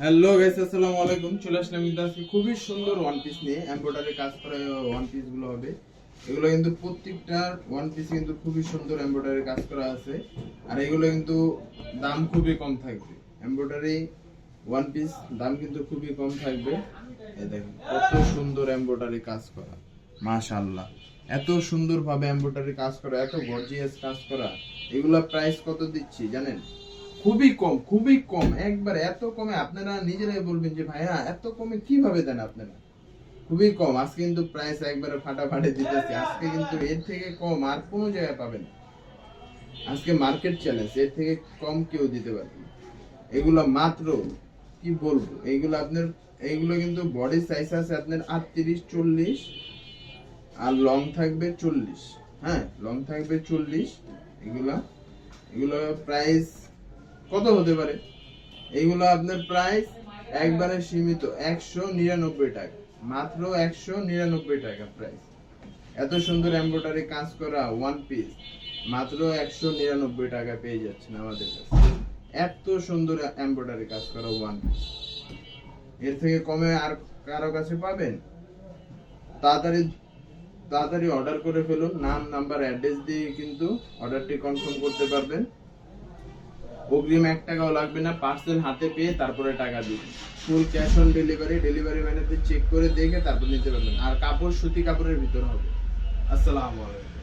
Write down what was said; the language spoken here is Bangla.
হ্যালো গাইস, আসসালামু আলাইকুম। চলে আসলাম কিন্তু আজকে খুবই সুন্দর ওয়ান পিস নিয়ে। এমব্রয়ডারি কাজ করা ওয়ান পিস গুলো হবে। এগুলো কিন্তু প্রত্যেকটা ওয়ান পিস কিন্তু খুবই সুন্দর এমব্রয়ডারি কাজ করা আছে। আর এগুলো কিন্তু দাম খুবই কম থাকবে। এমব্রয়ডারি ওয়ান পিস দাম কিন্তু খুবই কম থাকবে। এই দেখেন কত সুন্দর এমব্রয়ডারি কাজ করা, মাশাআল্লাহ। এত সুন্দর ভাবে এমব্রয়ডারি কাজ করা, এত গর্জিয়াস কাজ করা। এগুলা প্রাইস কত দিচ্ছি জানেন? খুবই কম, খুবই কম, একবার এত কমে আপনারা নিজেরাই বলবেন যে ভাইয়া এত কমে কিভাবে দেন আপনারা। খুবই কম। আজকে কিন্তু প্রাইস একবারে ফাটাফাটি দিতেছি। আজকে কিন্তু এর থেকে কম আর কোনো জায়গায় পাবেন না। আজকে মার্কেট চ্যালেঞ্জ, এর থেকে কম কেউ দিতে পারবে না। এগুলো মাত্র কি বলবো, এইগুলো আপনার এইগুলো কিন্তু বডি সাইজ আছে আপনার 38-40, আর লং থাকবে 40। হ্যাঁ, লং থাকবে 40। এগুলা এগুলো প্রাইস কত হতে পারে? এইগুলো আপনার প্রাইস একবারে সীমিত 199 টাকা, মাত্র 199 টাকা প্রাইস। এত সুন্দর এমব্রয়ডারি কাজ করা ওয়ান পিস মাত্র 199 টাকা পেয়ে যাচ্ছেন আমাদের কাছে। এত সুন্দর এমব্রয়ডারি কাজ করা ওয়ান পিস, এর থেকে কমে আর কারো কাছে পাবেন? তাড়াতাড়ি তাড়াতাড়ি অর্ডার করে ফেলুন। নাম, নাম্বার, অ্যাড্রেস দিয়ে কিন্তু অর্ডারটি কনফার্ম করতে পারবেন। অগ্রিম 1 টাকাও লাগবে না, পার্সেল হাতে পেয়ে তারপরে টাকা দিবেন। Full cash on delivery, delivery ম্যানেজদের চেক করে দেখে তারপর নিতে পারবেন। আর কাপড় সুতি কাপড়ের ভিতর হবে। আসসালামু আলাইকুম।